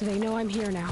They know I'm here now.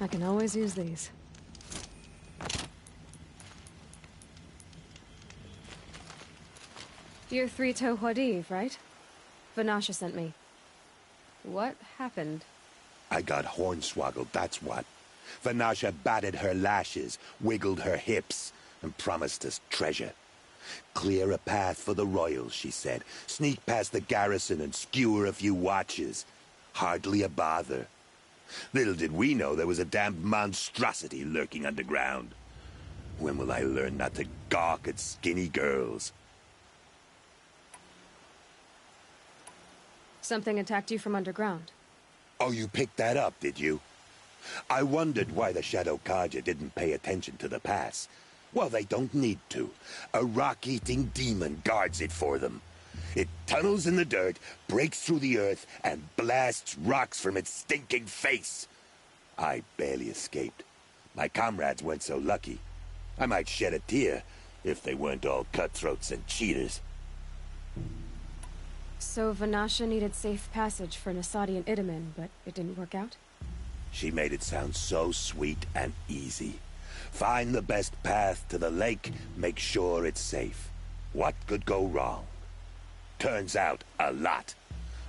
I can always use these. You're Three-Toe Huadiv, right? Vanasha sent me. What happened? I got hornswoggled, that's what. Vanasha batted her lashes, wiggled her hips, and promised us treasure. Clear a path for the royals, she said. Sneak past the garrison and skewer a few watches. Hardly a bother. Little did we know there was a damned monstrosity lurking underground. When will I learn not to gawk at skinny girls? Something attacked you from underground. Oh, you picked that up, did you? I wondered why the Shadow Carja didn't pay attention to the pass. Well, they don't need to. A rock-eating demon guards it for them. It tunnels in the dirt, breaks through the earth, and blasts rocks from its stinking face. I barely escaped. My comrades weren't so lucky. I might shed a tear if they weren't all cutthroats and cheaters. So Vanasha needed safe passage for Nasadi and Itamen, but it didn't work out? She made it sound so sweet and easy. Find the best path to the lake, make sure it's safe. What could go wrong? Turns out, a lot.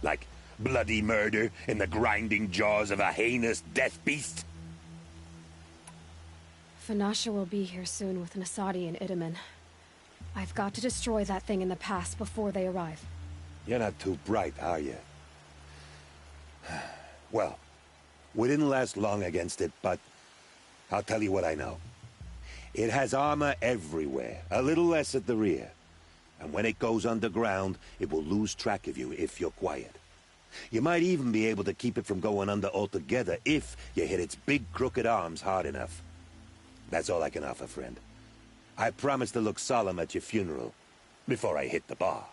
Like bloody murder in the grinding jaws of a heinous death beast. Vanasha will be here soon with Nasadi and Itamen. I've got to destroy that thing in the pass before they arrive. You're not too bright, are you? Well, we didn't last long against it, but I'll tell you what I know. It has armor everywhere, a little less at the rear. And when it goes underground, it will lose track of you if you're quiet. You might even be able to keep it from going under altogether if you hit its big crooked arms hard enough. That's all I can offer, friend. I promise to look solemn at your funeral before I hit the bar.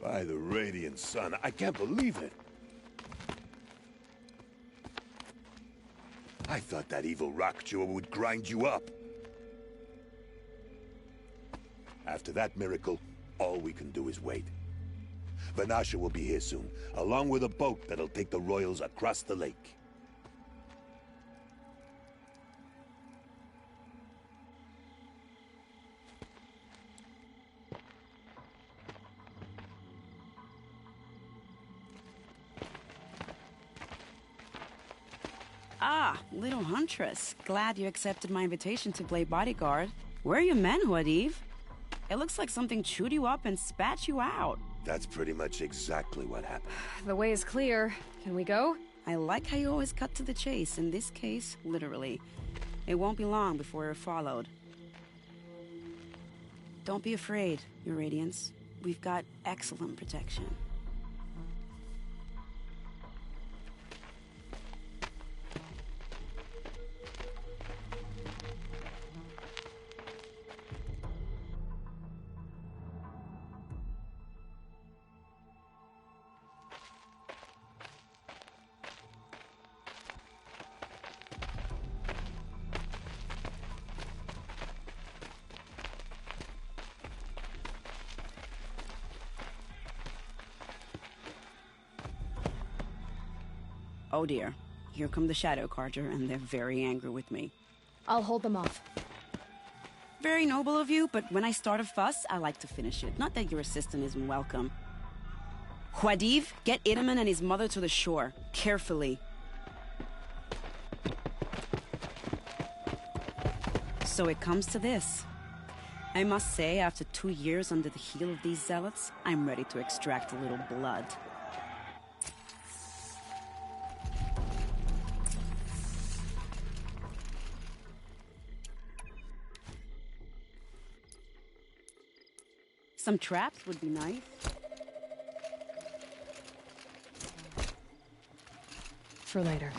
By the Radiant Sun, I can't believe it. I thought that evil rock chewer would grind you up. After that miracle, all we can do is wait. Vanasha will be here soon, along with a boat that'll take the royals across the lake. Ah, little huntress. Glad you accepted my invitation to play bodyguard. Where are your men, Huadiv? It looks like something chewed you up and spat you out. That's pretty much exactly what happened. The way is clear. Can we go? I like how you always cut to the chase, in this case, literally. It won't be long before you're followed. Don't be afraid, Your Radiance. We've got excellent protection. Oh dear. Here come the Shadow Carter, and they're very angry with me. I'll hold them off. Very noble of you, but when I start a fuss, I like to finish it. Not that your assistant isn't welcome. Huadiv, get Itaman and his mother to the shore. Carefully. So it comes to this. I must say, after 2 years under the heel of these zealots, I'm ready to extract a little blood. Some traps would be nice. For later.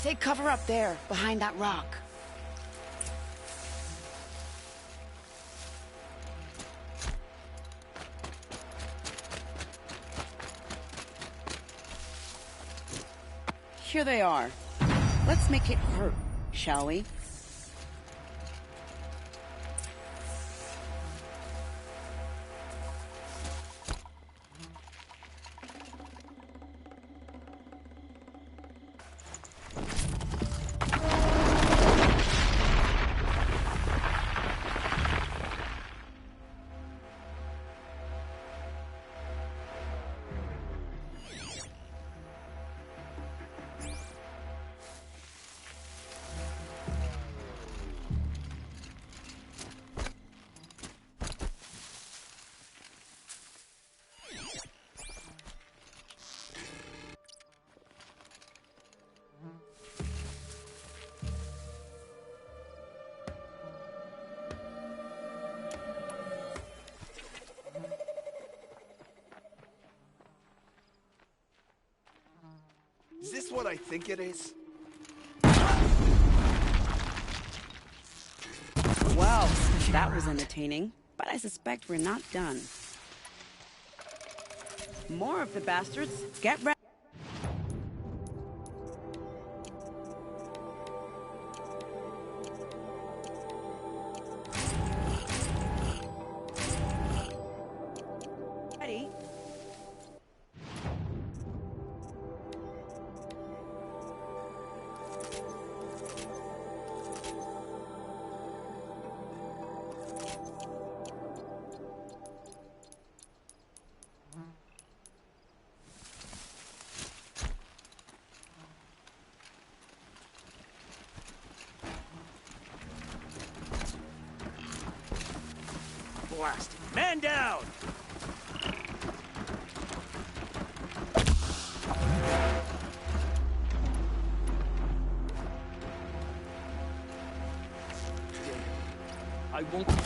Take cover up there, behind that rock. Here they are. Let's make it hurt, shall we? Is this what I think it is? Well, that was entertaining, but I suspect we're not done. More of the bastards. Get ready. Ready? Blast. Man down! 공.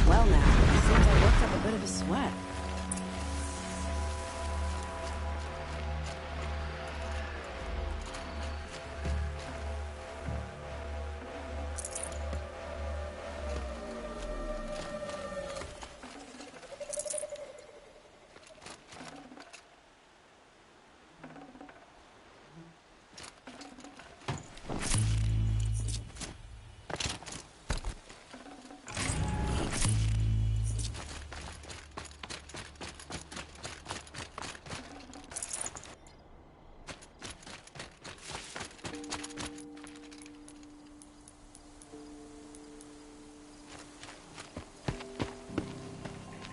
Well now, it seems I worked up a bit of a sweat.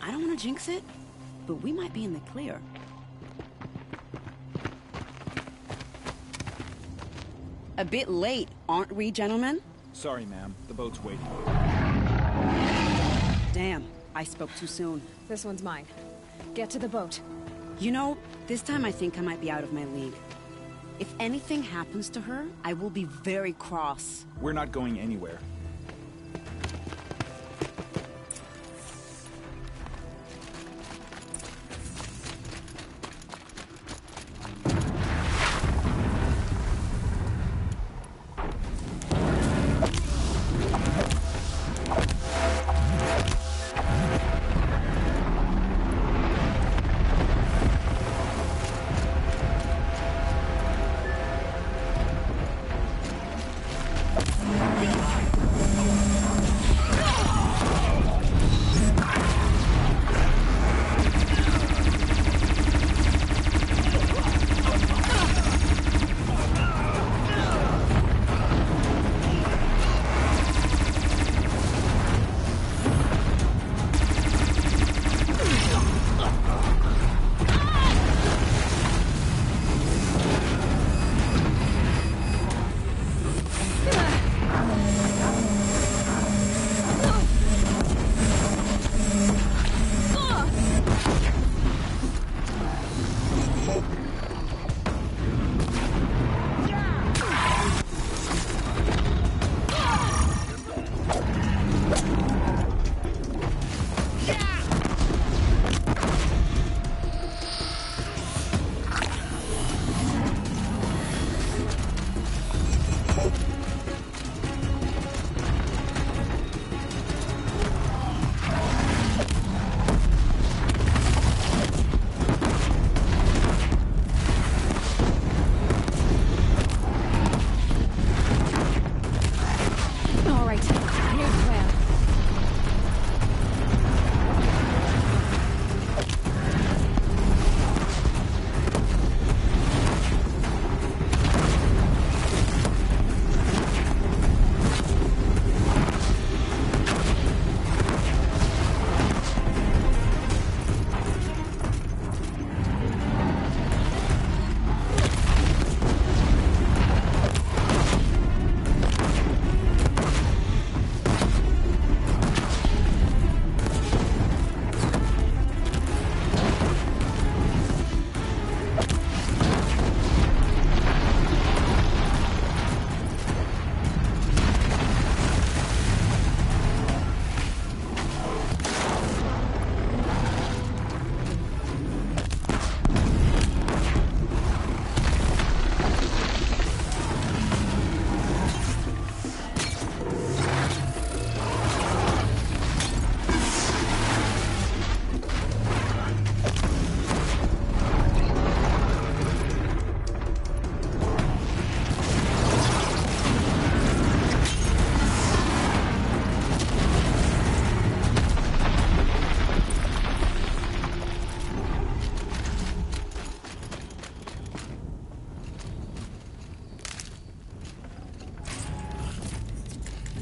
I don't want to jinx it, but we might be in the clear. A bit late, aren't we, gentlemen? Sorry, ma'am. The boat's waiting. Damn, I spoke too soon. This one's mine. Get to the boat. You know, this time I think I might be out of my league. If anything happens to her, I will be very cross. We're not going anywhere.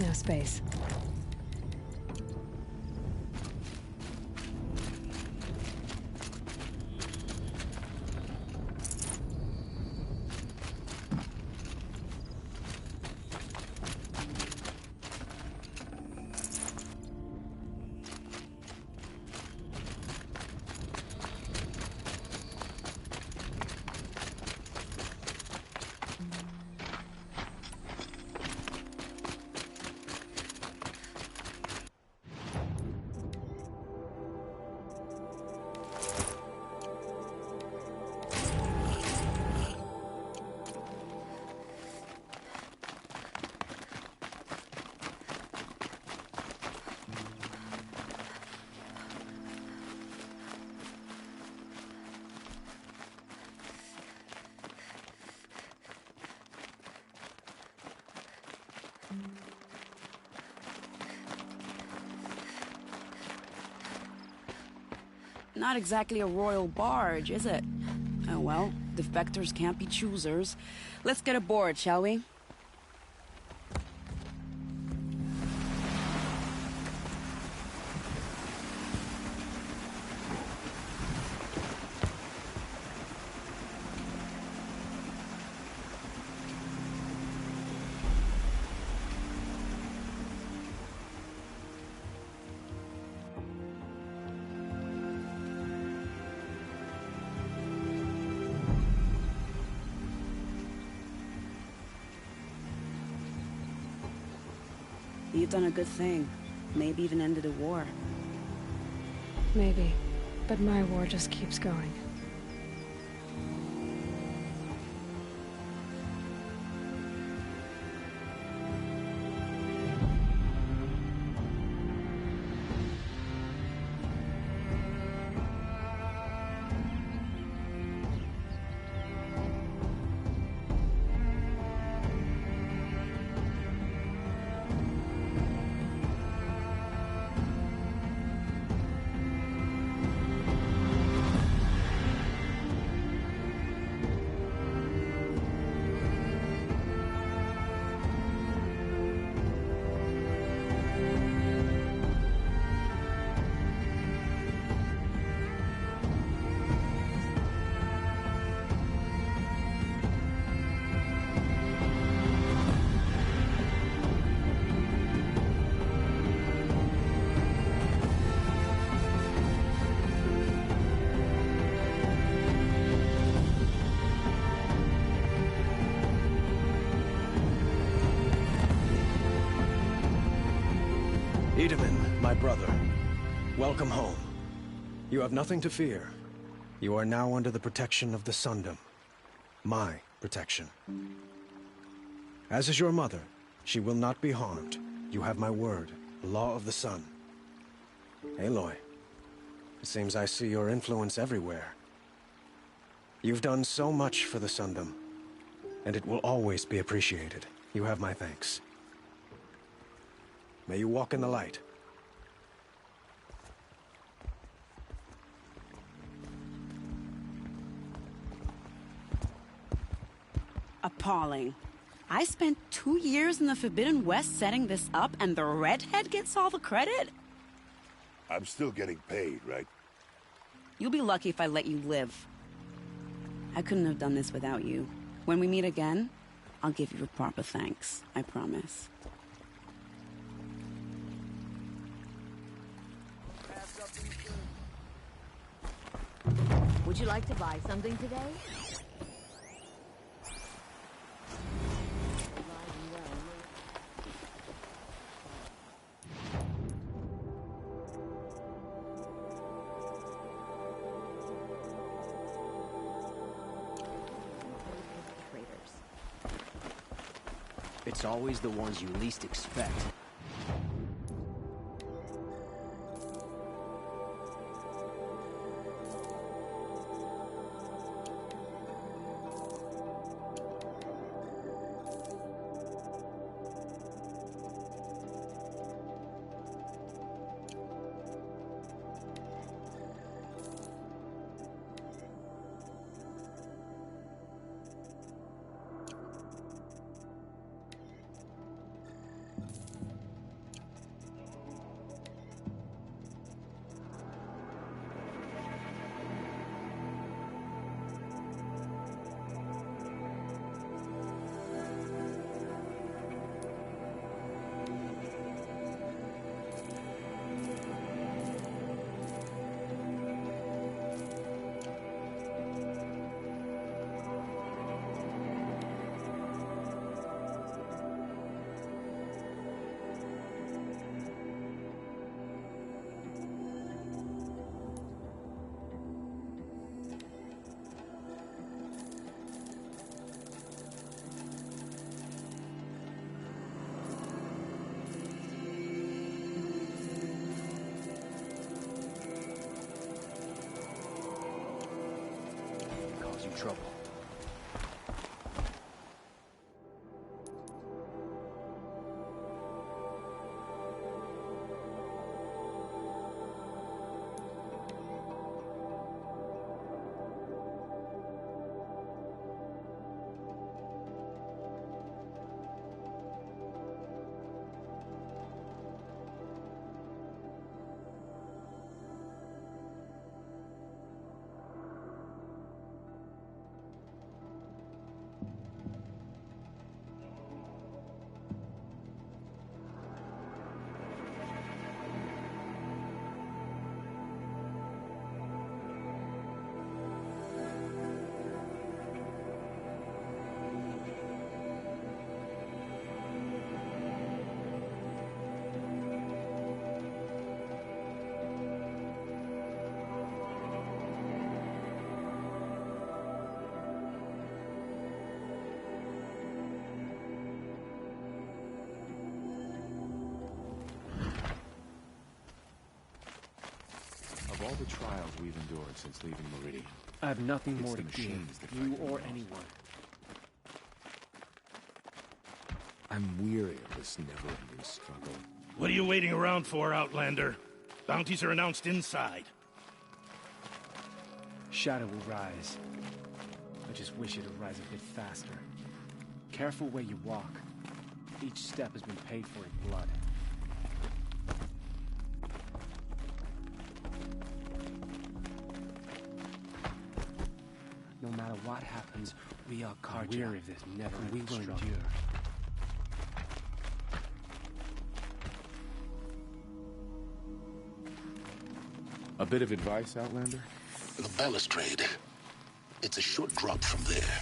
No space. Not exactly a royal barge, is it? Oh well, defectors can't be choosers. Let's get aboard, shall we? You've done a good thing. Maybe even ended a war. Maybe. But my war just keeps going. Itamen, my brother, welcome home. You have nothing to fear. You are now under the protection of the Sundom. My protection. As is your mother, she will not be harmed. You have my word, the law of the sun. Aloy, it seems I see your influence everywhere. You've done so much for the Sundom, and it will always be appreciated. You have my thanks. May you walk in the light. Appalling. I spent 2 years in the Forbidden West setting this up, and the redhead gets all the credit? I'm still getting paid, right? You'll be lucky if I let you live. I couldn't have done this without you. When we meet again, I'll give you a proper thanks. I promise. Would you like to buy something today? It's always the ones you least expect. all the trials we've endured since leaving Meridian. I have nothing It's more the to fear, machines that you fight the or most. anyone. I'm weary of this never-ending struggle. What are you waiting around for, Outlander? Bounties are announced inside. Shadow will rise. I just wish it'd rise a bit faster. Careful where you walk. Each step has been paid for in blood. No matter what happens, we are weary of this never-ending struggle. Endure. A bit of advice, Outlander? The balustrade. It's a short drop from there.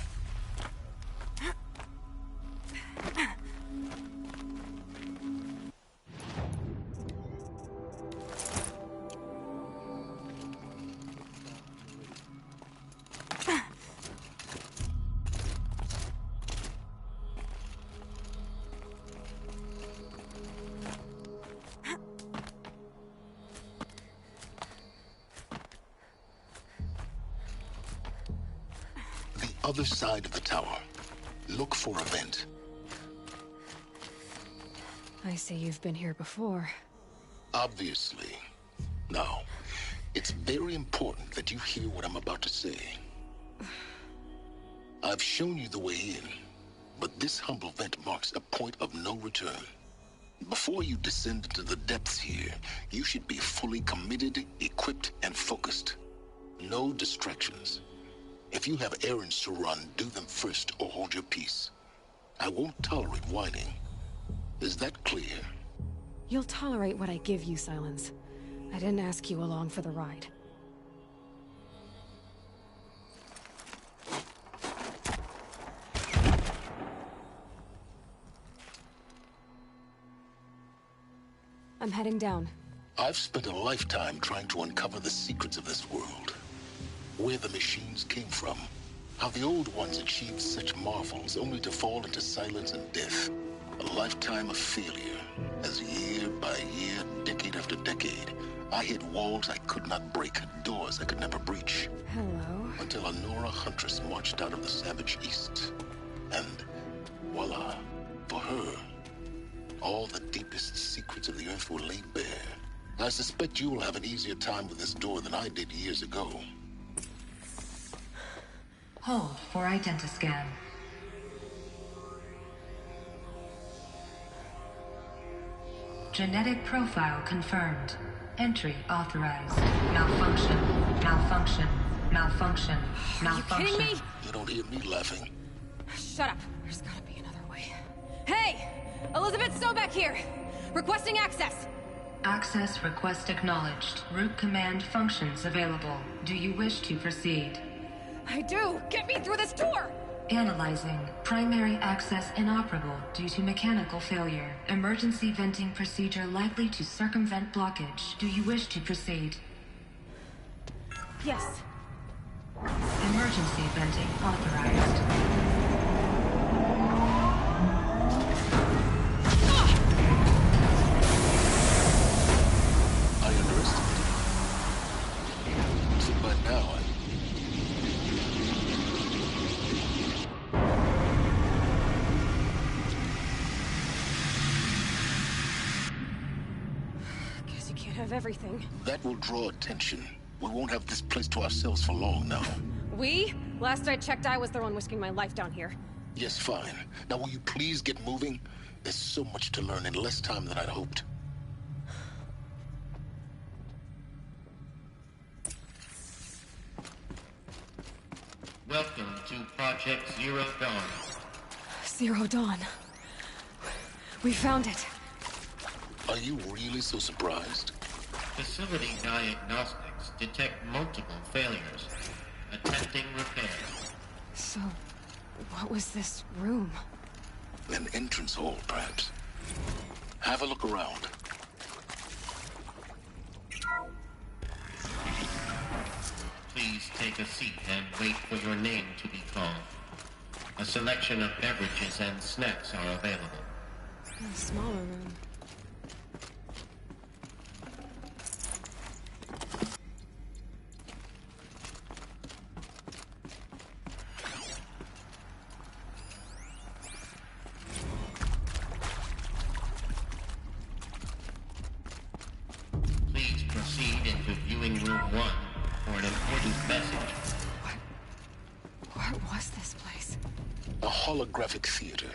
Other side of the tower. Look for a vent. I say you've been here before. Obviously. Now, it's very important that you hear what I'm about to say. I've shown you the way in, but this humble vent marks a point of no return. Before you descend into the depths here, you should be fully committed, equipped, and focused. No distractions. If you have errands to run, do them first or hold your peace. I won't tolerate whining. Is that clear? You'll tolerate what I give you, Silence. I didn't ask you along for the ride. I'm heading down. I've spent a lifetime trying to uncover the secrets of this world. Where the machines came from. How the old ones achieved such marvels only to fall into silence and death. A lifetime of failure. As year by year, decade after decade, I hit walls I could not break, doors I could never breach. Hello. Until a Nora huntress marched out of the savage east. And voila, for her, all the deepest secrets of the earth were laid bare. I suspect you will have an easier time with this door than I did years ago. Hold for identiscan. Genetic profile confirmed. Entry authorized. Malfunction. Malfunction. Malfunction. Malfunction. Are you kidding me? You don't hear me laughing. Shut up. There's gotta be another way. Hey! Elizabeth Sobek here! Requesting access! Access request acknowledged. Root command functions available. Do you wish to proceed? I do! Get me through this door! Analyzing. Primary access inoperable due to mechanical failure. Emergency venting procedure likely to circumvent blockage. Do you wish to proceed? Yes. Emergency venting authorized. I underestimated. So by now, Guess you can't have everything. that will draw attention. We won't have this place to ourselves for long now. We? Last I checked, I was the one risking my life down here. Yes, fine. Now will you please get moving? There's so much to learn in less time than I'd hoped. Welcome to Project Zero Dawn. Zero Dawn. We found it. Are you really so surprised? Facility diagnostics detect multiple failures. Attempting repair. So, what was this room? An entrance hall, perhaps. Have a look around. Please take a seat and wait for your name to be called. A selection of beverages and snacks are available. A smaller room. holographic theater.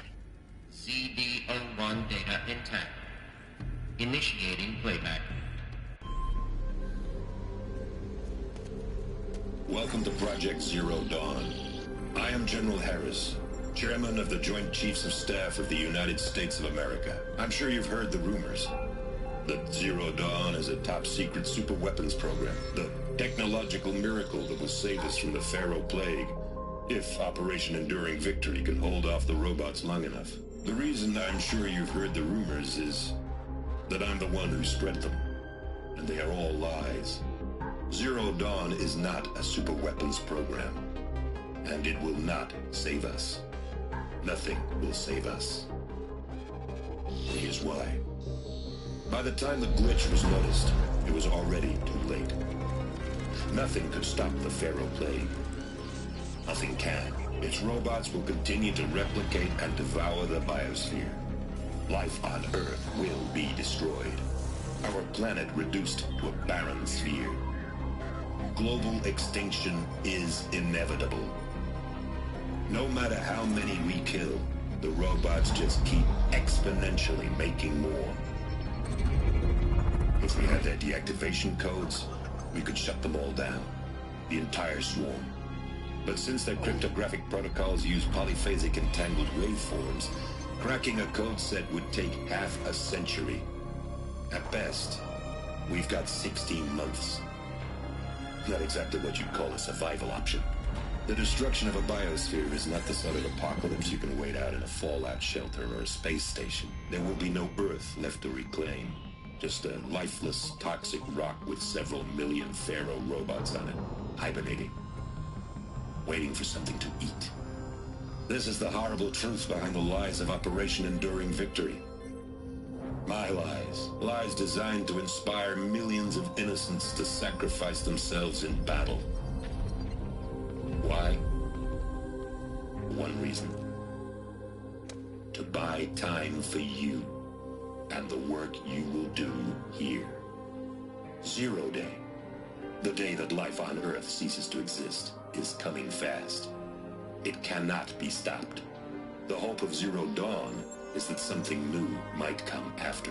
CD01 data intact. Initiating playback. Welcome to Project Zero Dawn. I am General Harris, Chairman of the Joint Chiefs of Staff of the United States of America. I'm sure you've heard the rumors that Zero Dawn is a top-secret super-weapons program, the technological miracle that will save us from the Pharaoh Plague, if Operation Enduring Victory can hold off the robots long enough. The reason I'm sure you've heard the rumors is that I'm the one who spread them, and they are all lies. Zero Dawn is not a super-weapons program, and it will not save us. Nothing will save us. Here's why. By the time the glitch was noticed, it was already too late. Nothing could stop the Pharaoh Plague. Nothing can. Its robots will continue to replicate and devour the biosphere. Life on Earth will be destroyed. Our planet reduced to a barren sphere. Global extinction is inevitable. No matter how many we kill, the robots just keep exponentially making more. If we had their deactivation codes, we could shut them all down. The entire swarm. But since their cryptographic protocols use polyphasic entangled waveforms, cracking a code set would take half a century. At best, we've got 16 months. Not exactly what you'd call a survival option. The destruction of a biosphere is not the sort of apocalypse you can wait out in a fallout shelter or a space station. There will be no Earth left to reclaim. Just a lifeless, toxic rock with several million Pharaoh robots on it, hibernating, waiting for something to eat. This is the horrible truth behind the lies of Operation Enduring Victory. My lies. Lies designed to inspire millions of innocents to sacrifice themselves in battle. Why? One reason. To buy time for you and the work you will do here. Zero Day. The day that life on Earth ceases to exist is coming fast. It cannot be stopped. The hope of Zero Dawn is that something new might come after.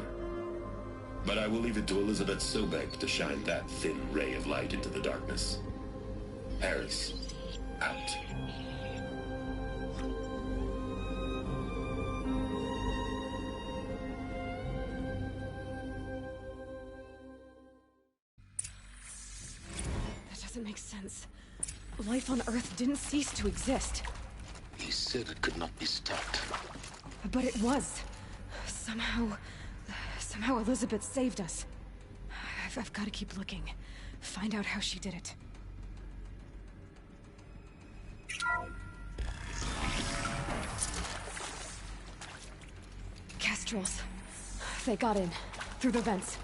But I will leave it to Elizabeth Sobek to shine that thin ray of light into the darkness. Harris, out. That doesn't make sense. Life on Earth didn't cease to exist. He said it could not be stopped. But it was. Somehow Elizabeth saved us. I've got to keep looking. Find out how she did it. Kestrels. They got in. Through the vents.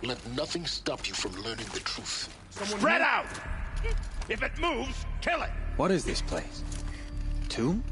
Let nothing stop you from learning the truth. Spread out! If it moves, kill it! What is this place? Tomb?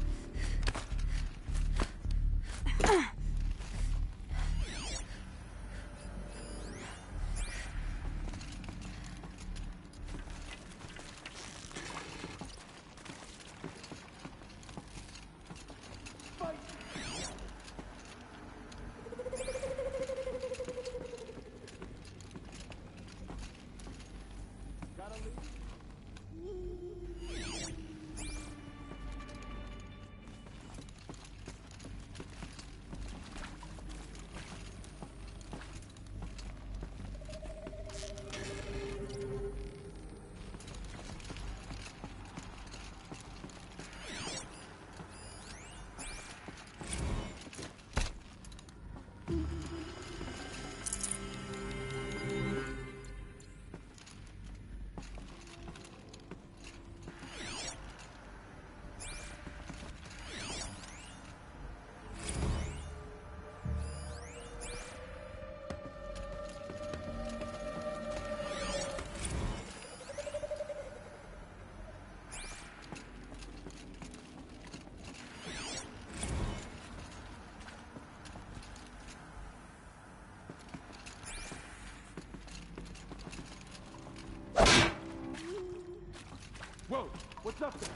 Whoa, what's up there?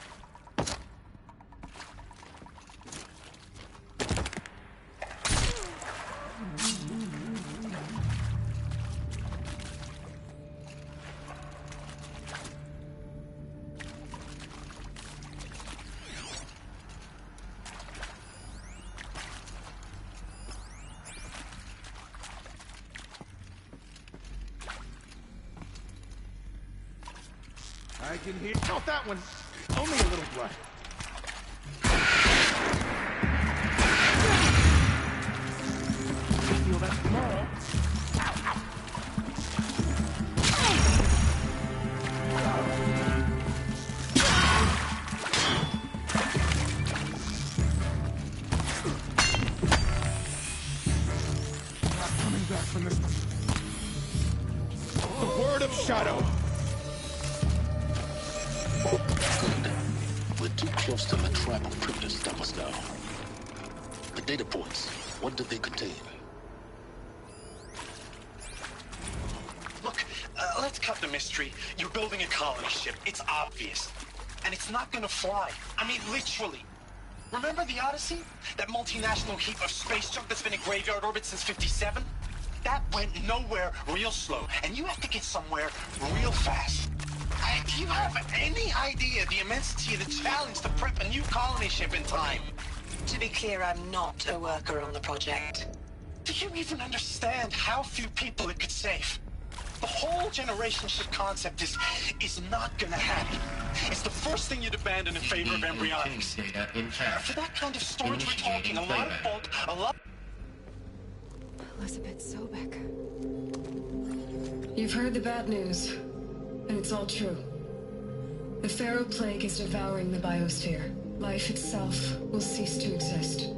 I can hear... Not that one. Only a little blood. Feel that tomorrow. Not coming back from this. The word of Shadow. Good. We're too close to the trap of Crypt to stop us now. The data points, what do they contain? Look, let's cut the mystery. You're building a colony ship. It's obvious. And it's not gonna fly. I mean, literally. Remember the Odyssey? That multinational heap of space junk that's been in graveyard orbit since '57? That went nowhere real slow. And you have to get somewhere real fast. Do you have any idea the immensity of the challenge to prep a new colony ship in time? To be clear, I'm not a worker on the project. Do you even understand how few people it could save? The whole generation ship concept is not gonna happen. It's the first thing you'd abandon in favor of embryonics. For that kind of storage, we're talking a lot of bulk, a lot... Elizabeth Sobek. You've heard the bad news, and it's all true. The Pharaoh Plague is devouring the biosphere. Life itself will cease to exist.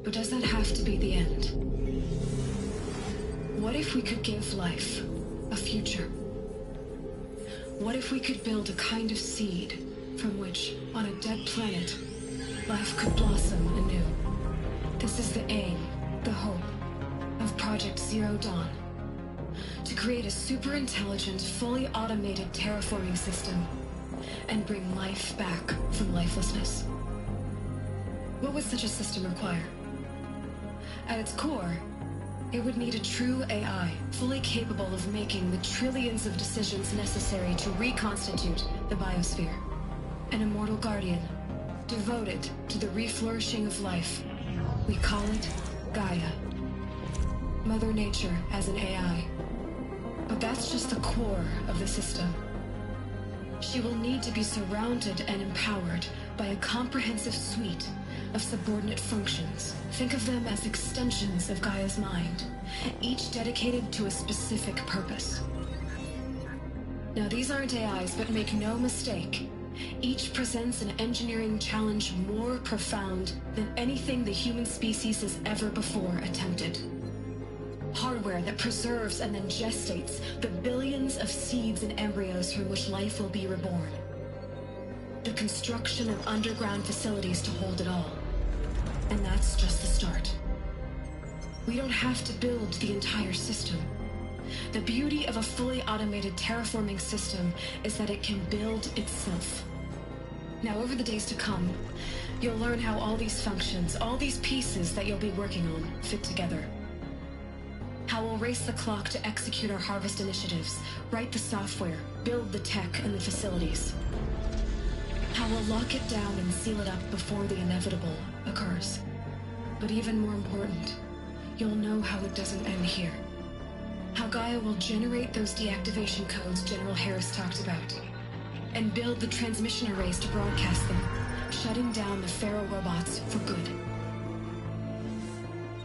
But does that have to be the end? What if we could give life a future? What if we could build a kind of seed from which, on a dead planet, life could blossom anew? This is the aim, the hope, of Project Zero Dawn. To create a super-intelligent, fully automated terraforming system and bring life back from lifelessness. What would such a system require? At its core, it would need a true AI, fully capable of making the trillions of decisions necessary to reconstitute the biosphere. An immortal guardian, devoted to the reflourishing of life. We call it Gaia. Mother Nature as an AI. But that's just the core of the system. She will need to be surrounded and empowered by a comprehensive suite of subordinate functions. Think of them as extensions of Gaia's mind, each dedicated to a specific purpose. Now, these aren't AIs, but make no mistake, each presents an engineering challenge more profound than anything the human species has ever before attempted. Hardware that preserves and then gestates the billions of seeds and embryos from which life will be reborn. The construction of underground facilities to hold it all. And that's just the start. We don't have to build the entire system. The beauty of a fully automated terraforming system is that it can build itself. Now, over the days to come, you'll learn how all these functions, all these pieces that you'll be working on, fit together. How we'll race the clock to execute our harvest initiatives, write the software, build the tech and the facilities. How we'll lock it down and seal it up before the inevitable occurs. But even more important, you'll know how it doesn't end here. How Gaia will generate those deactivation codes General Harris talked about, and build the transmission arrays to broadcast them, shutting down the Pharaoh robots for good.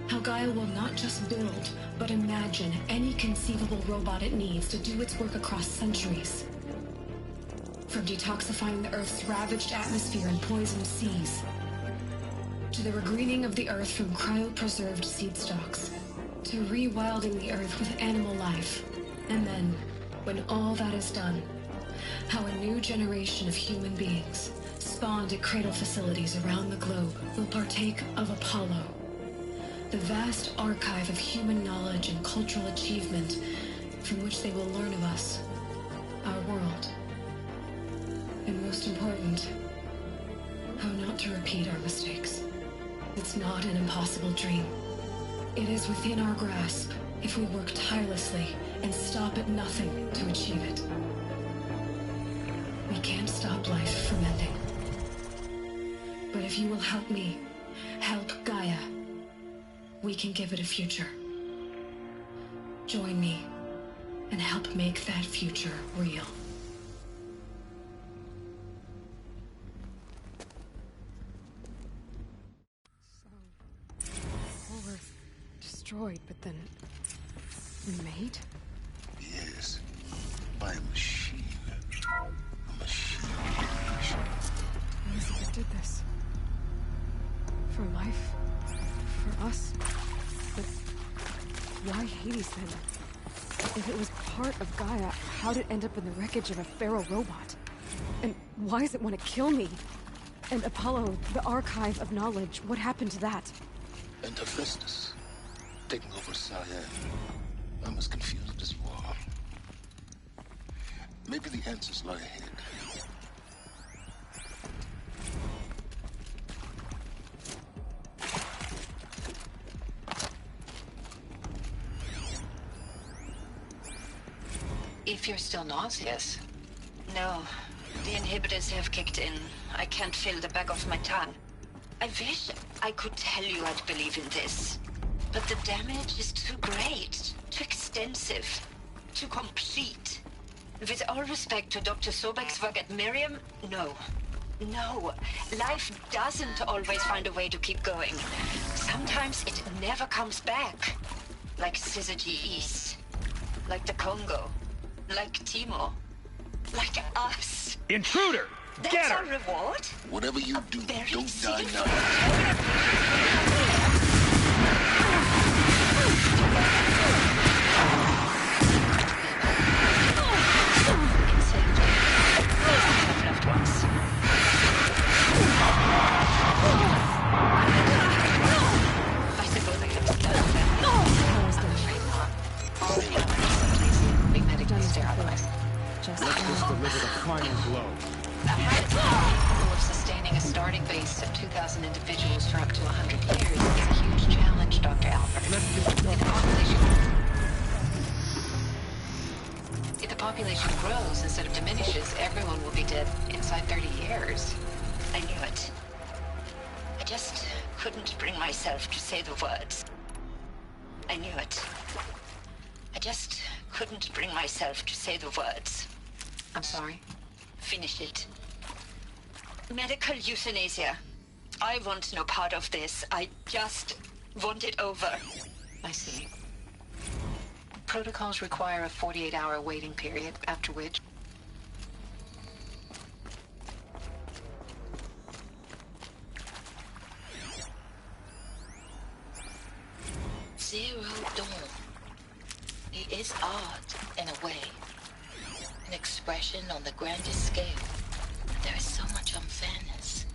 How Gaia will not just build, but imagine any conceivable robot it needs to do its work across centuries. From detoxifying the Earth's ravaged atmosphere and poisoned seas, to the regreening of the Earth from cryopreserved seed stalks, to rewilding the Earth with animal life. And then, when all that is done, how a new generation of human beings, spawned at cradle facilities around the globe, will partake of Apollo, the vast archive of human knowledge and cultural achievement from which they will learn of us, our world. And most important, how not to repeat our mistakes. It's not an impossible dream. It is within our grasp if we work tirelessly and stop at nothing to achieve it. We can't stop life from ending. But if you will help me, help Gaia, we can give it a future. Join me and help make that future real. destroyed, but then... made? Yes. By a machine. A machine. Elizabeth did this. For life. For us. But why Hades then? If it was part of Gaia, how'd it end up in the wreckage of a feral robot? And why does it want to kill me? And Apollo, the archive of knowledge, what happened to that? And Hephaestus, taking over Cyan. I'm as confused as you are. Maybe the answers lie ahead. If you're still nauseous. No. The inhibitors have kicked in. I can't feel the back of my tongue. I wish I could tell you I'd believe in this. But the damage is too great, too extensive, too complete. With all respect to Dr. Sobek's work at Miriam, no. No. Life doesn't always find a way to keep going. Sometimes it never comes back. Like Syzygy East. Like the Congo. Like Timo. Like us. Intruder! That's Get her! our reward? Whatever you do, don't die now. I suppose I could have done that. All the evidence be medically sterilized. Let's just deliver the final blow. A high capable of sustaining a starting base of 2,000 individuals for up to 100 years is a huge challenge, Dr. Albert. If the population grows instead of diminishes, everyone will be dead inside 30 years. I knew it. I just couldn't bring myself to say the words. I knew it. I just couldn't bring myself to say the words. I'm sorry. Finish it. Medical euthanasia. I want no part of this. I just want it over. I see. Protocols require a 48-hour waiting period, after which... Zero Dawn. It is art, in a way. An expression on the grandest scale. There is so much unfairness.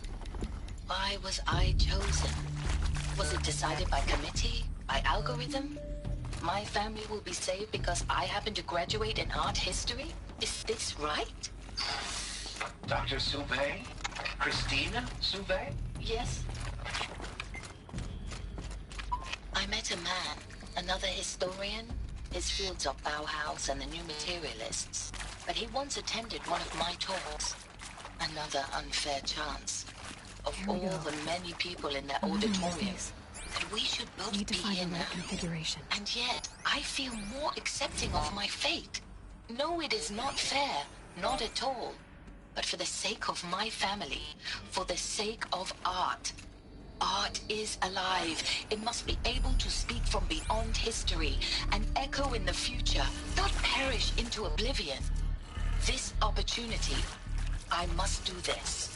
Why was I chosen? Was it decided by committee? By algorithm? My family will be saved because I happen to graduate in art history? Is this right? Dr. Sauvé? Christina Sauvé? Yes. I met a man, another historian. His fields are Bauhaus and the New Materialists. But he once attended one of my talks. Another unfair chance. Of all the many people in that auditorium, that we should both Need to be find here the right now. configuration. And yet, I feel more accepting of my fate. No, it is not fair. Not at all. But for the sake of my family, for the sake of art. Art is alive. It must be able to speak from beyond history and echo in the future, not perish into oblivion. This opportunity, I must do this.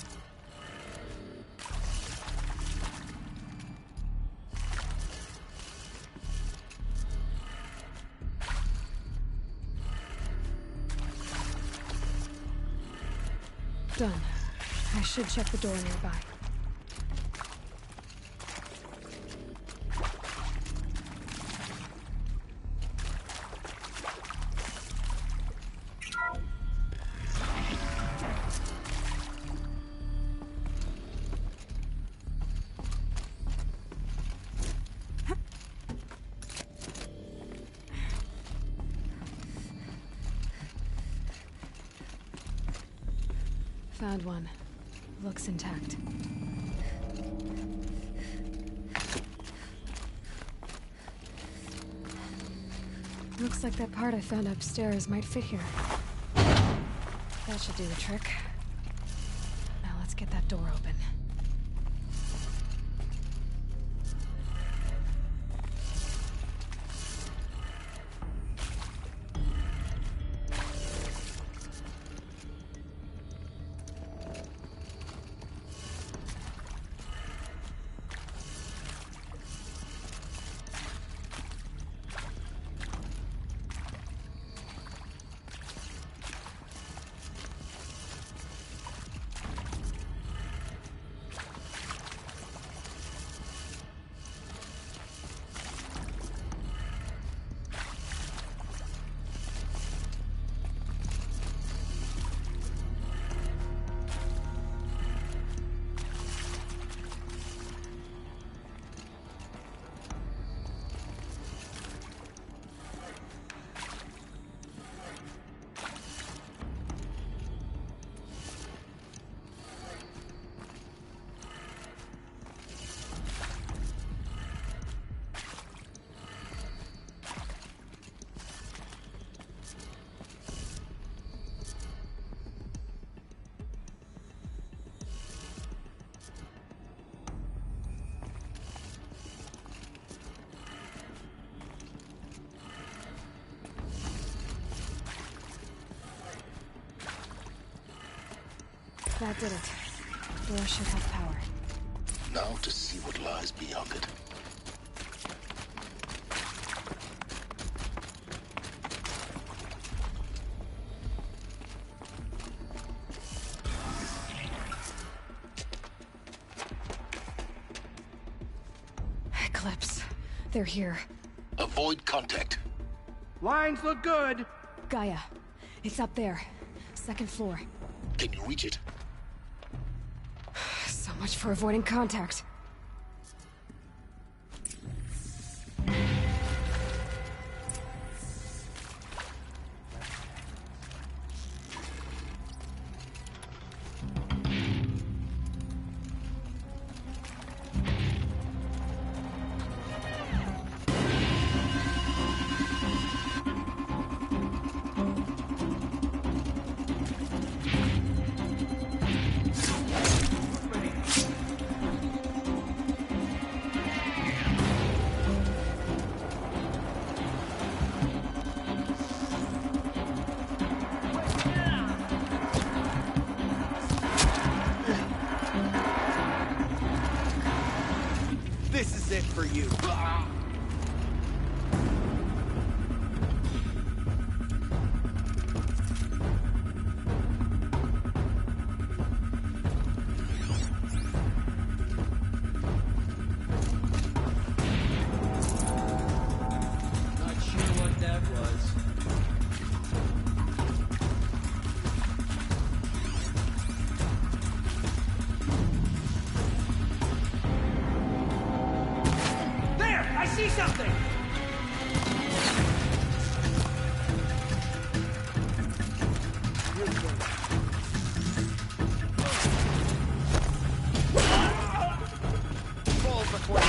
Done. I should check the door nearby. Found one. Looks intact. Looks like that part I found upstairs might fit here. That should do the trick. Now let's get that door open. That did it. Door should have power. Now to see what lies beyond it. Eclipse. They're here. Avoid contact. Lines look good. Gaia. It's up there. Second floor. Can you reach it? So much for avoiding contact. This is it for you. Not sure what that was. There! I see something! Fall before you.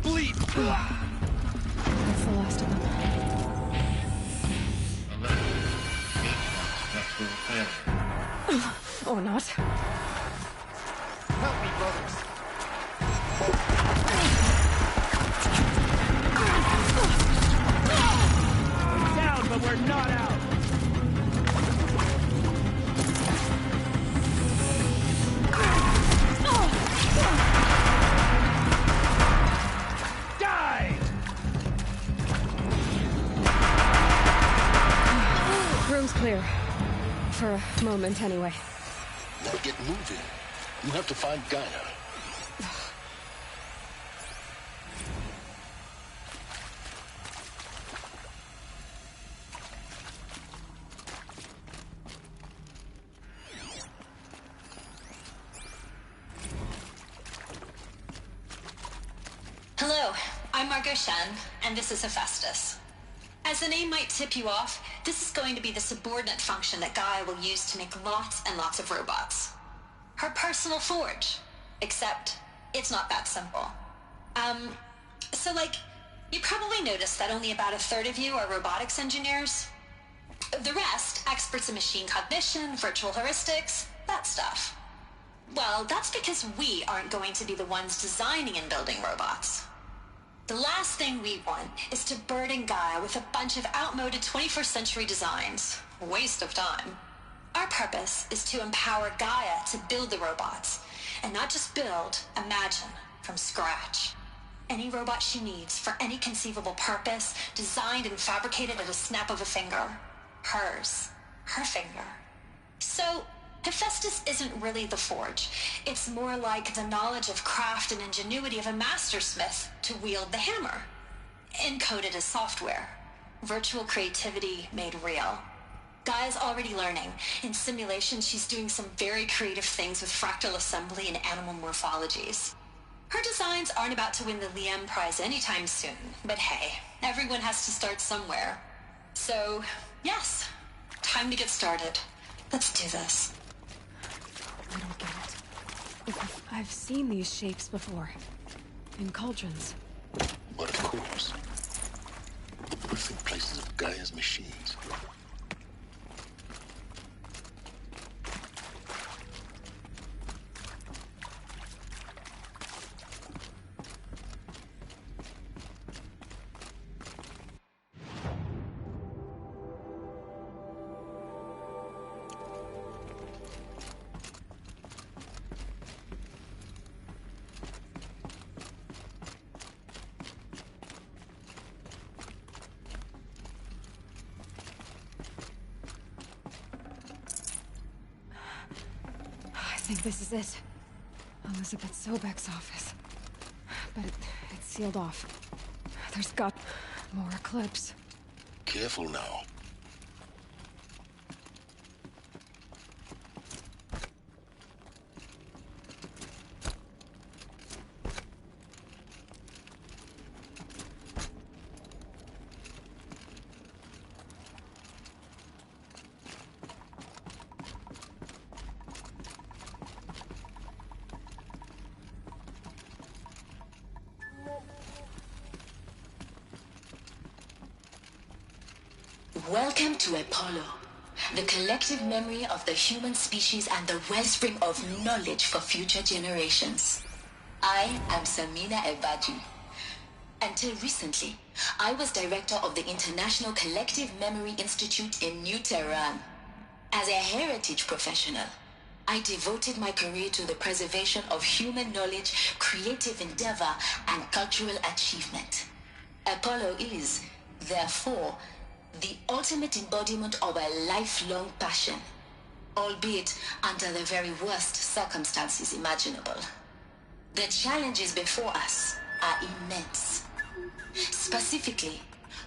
Bleed! That's the last of them. Or not. Help me, brothers. We're down, but we're not out. Die! Room's clear. For a moment, anyway. Now get moving. You have to find Gaia. Hello, I'm Margot Shen, and this is Hephaestus. As the name might tip you off, this is going to be the subordinate function that Gaia will use to make lots and lots of robots. Her personal forge. Except, it's not that simple. You probably noticed that only about a third of you are robotics engineers. The rest, experts in machine cognition, virtual heuristics, that stuff. Well, that's because we aren't going to be the ones designing and building robots. The last thing we want is to burden Gaia with a bunch of outmoded 21st century designs. Waste of time. Our purpose is to empower Gaia to build the robots. And not just build, imagine, from scratch. Any robot she needs for any conceivable purpose, designed and fabricated at a snap of a finger. Hers. Her finger. So, Hephaestus isn't really the forge. It's more like the knowledge of craft and ingenuity of a mastersmith to wield the hammer. Encoded as software. Virtual creativity made real. Gaia's already learning. In simulation, she's doing some very creative things with fractal assembly and animal morphologies. Her designs aren't about to win the Liam Prize anytime soon, but hey, everyone has to start somewhere. So, yes, time to get started. Let's do this. I don't get it. I've seen these shapes before. In cauldrons. But of course, the birthing places of Gaia's machines. I think this is it. Elizabeth Sobek's office. But it's sealed off. There's got more Eclipse. Careful now. Welcome to Apollo, the collective memory of the human species and the wellspring of knowledge for future generations. I am Samina Ebadi. Until recently, I was director of the International Collective Memory Institute in New Tehran. As a heritage professional, I devoted my career to the preservation of human knowledge, creative endeavor, and cultural achievement. Apollo is, therefore, the ultimate embodiment of a lifelong passion, albeit under the very worst circumstances imaginable. The challenges before us are immense. Specifically,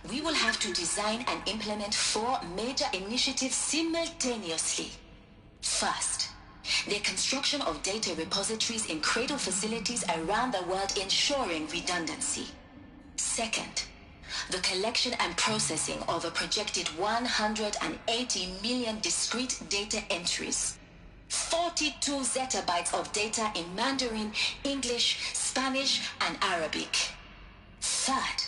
we will have to design and implement 4 major initiatives simultaneously. First, the construction of data repositories in cradle facilities around the world, ensuring redundancy. Second, the collection and processing of a projected 180 million discrete data entries, 42 zettabytes of data in Mandarin, English, Spanish, and Arabic. Third,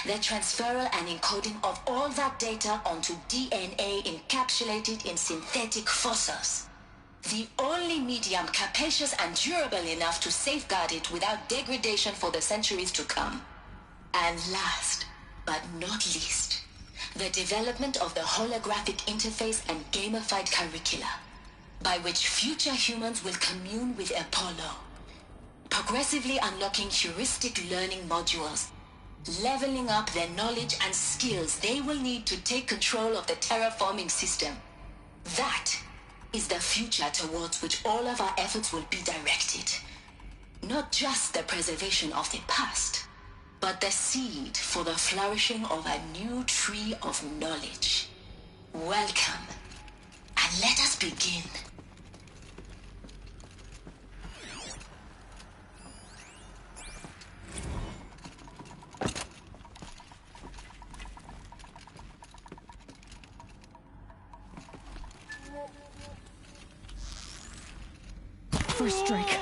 the transferal and encoding of all that data onto DNA encapsulated in synthetic fossils. The only medium capacious and durable enough to safeguard it without degradation for the centuries to come. And last, but not least, the development of the holographic interface and gamified curricula, by which future humans will commune with Apollo, progressively unlocking heuristic learning modules, leveling up their knowledge and skills they will need to take control of the terraforming system. That is the future towards which all of our efforts will be directed. Not just the preservation of the past, but the seed for the flourishing of a new tree of knowledge. Welcome, and let us begin. First strike.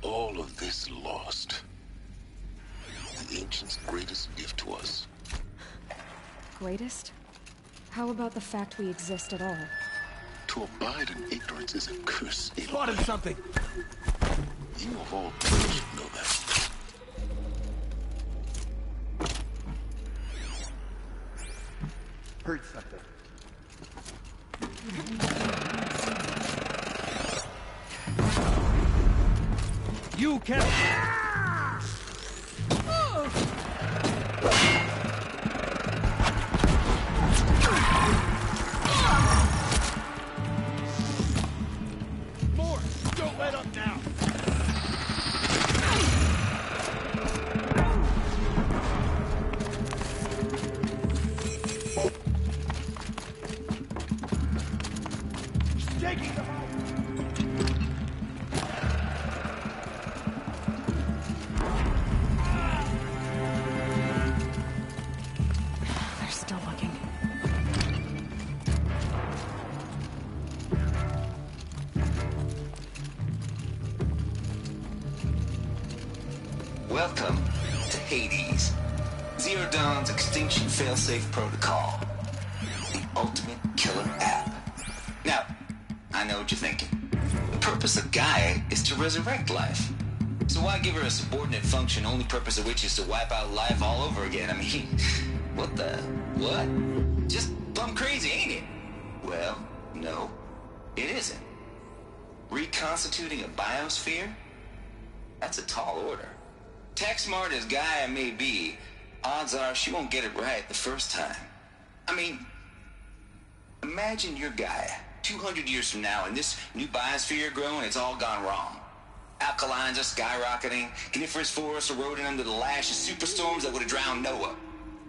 All of this lost. The ancients' greatest gift to us. Greatest? How about the fact we exist at all? To abide in ignorance is a curse, Aloy. Spotted something! You of all people should know that. Heard something. You can't... More! Don't let up now! taking them out! They're still looking. Welcome to Hades. Zero Dawn's Extinction Failsafe Protocol. The ultimate killer app. Now, I know what you're thinking. The purpose of Gaia is to resurrect life. So why give her a subordinate function, only purpose of which is to wipe out life all over again? I mean, what the... what? Just plumb crazy, ain't it? Well, no, it isn't. Reconstituting a biosphere? That's a tall order. Tech smart as Gaia may be, odds are she won't get it right the first time. I mean, imagine you're Gaia, 200 years from now, and this new biosphere growing, it's all gone wrong. Alkalines are skyrocketing, coniferous forests eroding under the lash of superstorms that would have drowned Noah.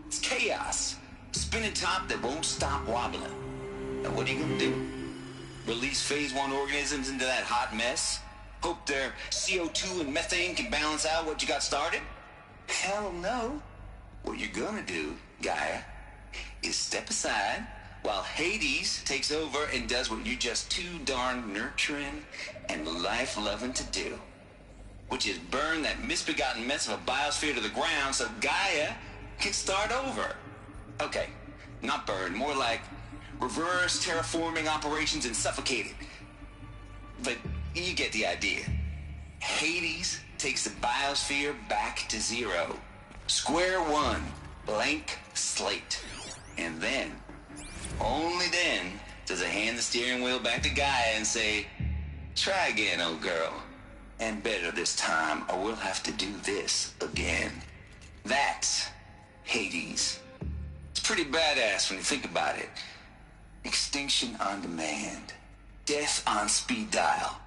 It's chaos, spinning top that won't stop wobbling. Now what are you gonna do? Release phase 1 organisms into that hot mess? Hope their CO2 and methane can balance out what you got started? Hell no. What you're gonna do, Gaia, is step aside while Hades takes over and does what you're just too darn nurturing and life-loving to do. Which is burn that misbegotten mess of a biosphere to the ground so Gaia can start over. Okay, not burn, more like reverse terraforming operations and suffocate it. But you get the idea. Hades takes the biosphere back to zero. Square one, blank slate. And then, only then, does it hand the steering wheel back to Gaia and say, try again, old girl. And better this time, or we'll have to do this again. That's Hades. It's pretty badass when you think about it. Extinction on demand. Death on speed dial.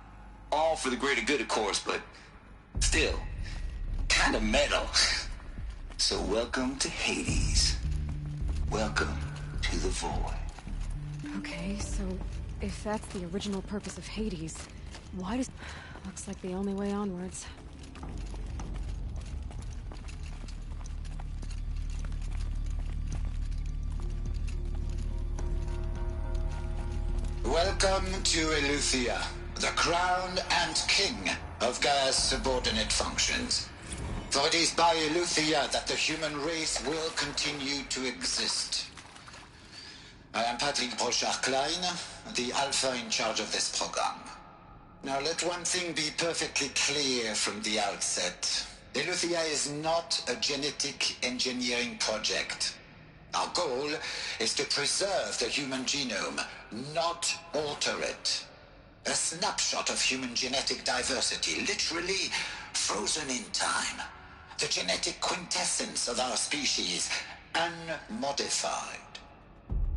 All for the greater good, of course, but still, kind of metal. So welcome to Hades. Welcome to the void. Okay, so if that's the original purpose of Hades, why does... Looks like the only way onwards. Welcome to Eleuthia, the crown and king of Gaia's subordinate functions. For it is by Eleuthia that the human race will continue to exist. I am Patrick Brochard-Klein, the Alpha in charge of this program. Now let one thing be perfectly clear from the outset. Eleuthia is not a genetic engineering project. Our goal is to preserve the human genome, not alter it. A snapshot of human genetic diversity, literally frozen in time. The genetic quintessence of our species, unmodified.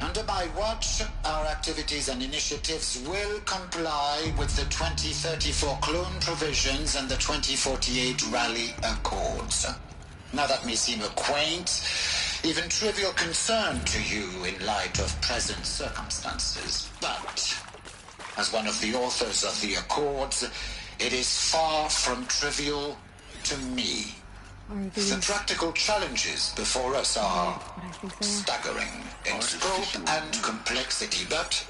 Under my watch, our activities and initiatives will comply with the 2034 clone provisions and the 2048 Raleigh Accords. Now that may seem a quaint, even trivial concern to you in light of present circumstances, but as one of the authors of the Accords, it is far from trivial to me. The practical challenges before us are staggering in scope and complexity, but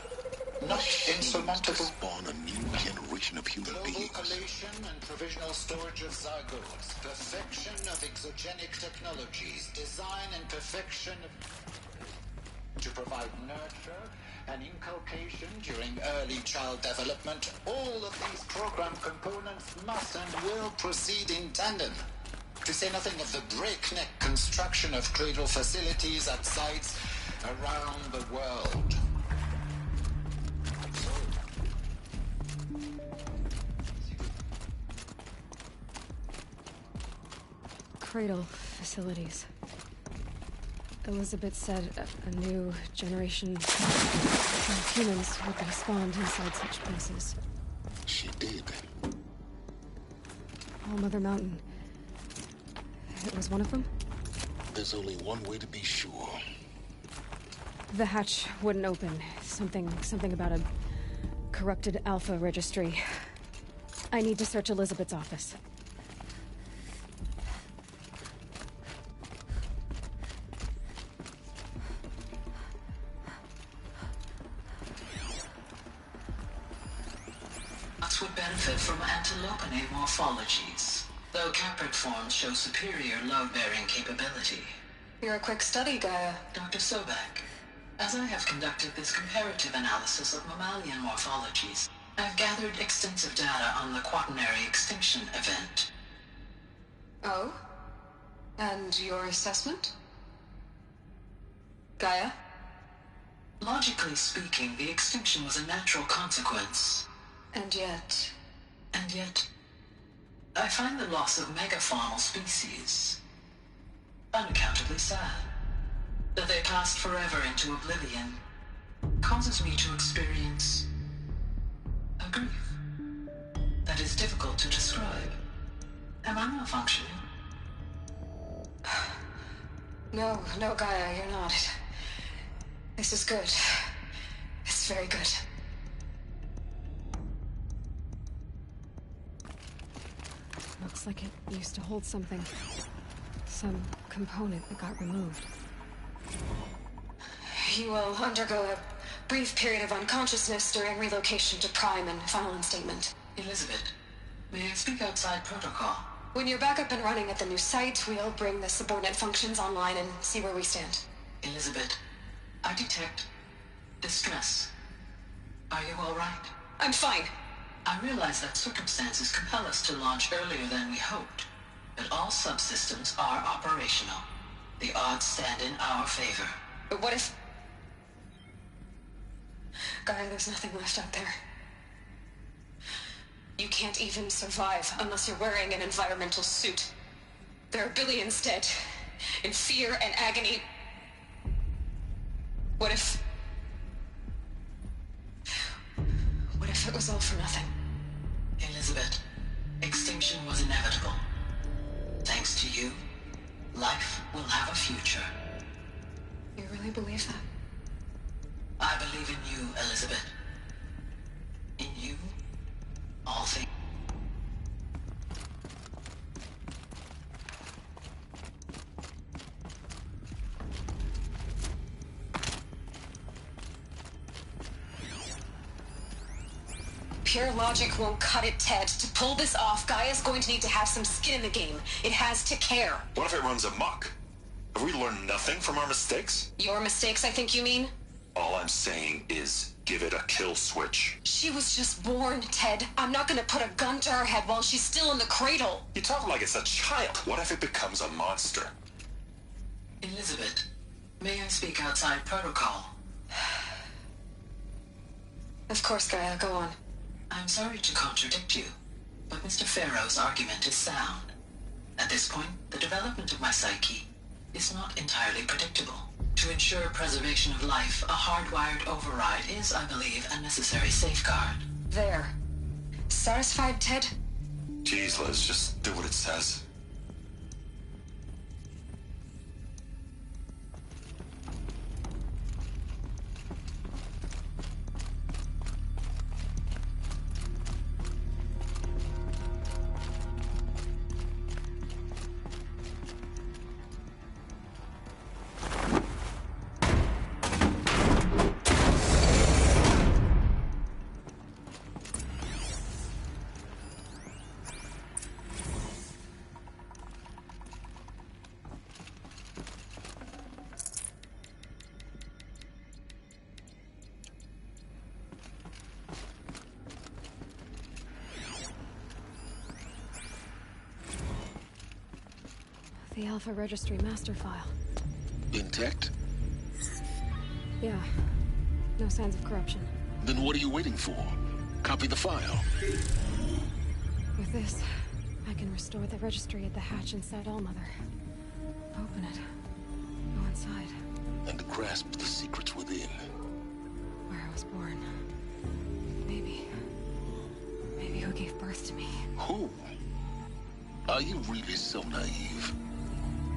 not insurmountable. Spawn a new generation of human beings. Collation and provisional storage of zygotes, perfection of exogenic technologies, design and perfection to provide nurture and inculcation during early child development. All of these program components must and will proceed in tandem. To say nothing of the breakneck construction of cradle facilities at sites around the world. Cradle facilities. Elizabeth said a new generation of humans would be spawned inside such places. She did. All Mother Mountain. It was one of them? There's only one way to be sure. The hatch wouldn't open. Something about a corrupted Alpha registry. I need to search Elizabeth's office. Would benefit from antilopinae morphologies, though caprid forms show superior load-bearing capability. You're a quick study, Gaia. Dr. Sobek, as I have conducted this comparative analysis of mammalian morphologies, I've gathered extensive data on the quaternary extinction event. Oh? And your assessment? Gaia? Logically speaking, the extinction was a natural consequence. And yet, I find the loss of megafaunal species unaccountably sad. That they passed forever into oblivion causes me to experience a grief that is difficult to describe. Am I malfunctioning? No, Gaia, you're not. This is good. It's very good. Looks like it used to hold something. Some component that got removed. You will undergo a brief period of unconsciousness during relocation to Prime and final instatement. Elizabeth, may I speak outside protocol? When you're back up and running at the new site, we'll bring the subordinate functions online and see where we stand. Elizabeth, I detect distress. Are you all right? I'm fine. I realize that circumstances compel us to launch earlier than we hoped, but all subsystems are operational. The odds stand in our favor. But what if... Gaia, there's nothing left out there. You can't even survive unless you're wearing an environmental suit. There are billions dead, in fear and agony. What if it was all for nothing? Elizabeth, extinction was inevitable. Thanks to you, life will have a future. You really believe that? I believe in you, Elizabeth. In you, all things. Pure logic won't cut it, Ted. To pull this off, Gaia's going to need to have some skin in the game. It has to care. What if it runs amok? Have we learned nothing from our mistakes? Your mistakes, I think you mean? All I'm saying is give it a kill switch. She was just born, Ted. I'm not gonna put a gun to her head while she's still in the cradle. You talk like it's a child. What if it becomes a monster? Elizabeth, may I speak outside protocol? Of course, Gaia, go on. I'm sorry to contradict you, but Mr. Farrow's argument is sound. At this point, the development of my psyche is not entirely predictable. To ensure preservation of life, a hardwired override is, I believe, a necessary safeguard. There. Satisfied, Ted? Jeez, Liz, just do what it says. The Alpha Registry master file. Intact? Yeah. No signs of corruption. Then what are you waiting for? Copy the file. With this, I can restore the registry at the hatch inside Allmother. Open it. Go inside. And grasp the secrets within. Where I was born. Maybe who gave birth to me. Who? Are you really so naive?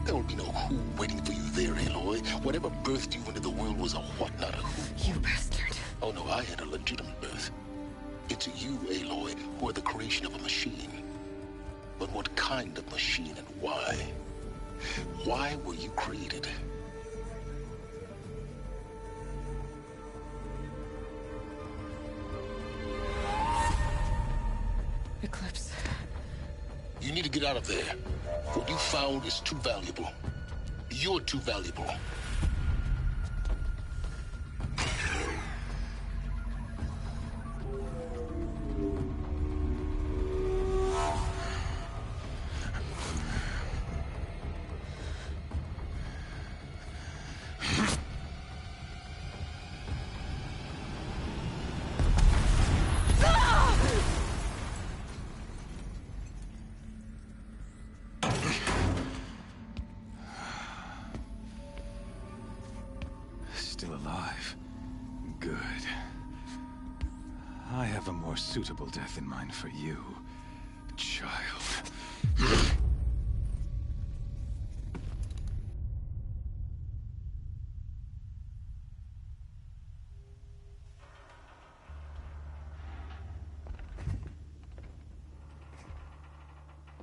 There will be no who waiting for you there, Aloy. Whatever birthed you into the world was a what, not a who. You bastard. Oh no, I had a legitimate birth. It's you, Aloy, who are the creation of a machine. But what kind of machine and why? Why were you created? Eclipse. You need to get out of there. What you found is too valuable. You're too valuable. Still alive. Good. I have a more suitable death in mind for you, child.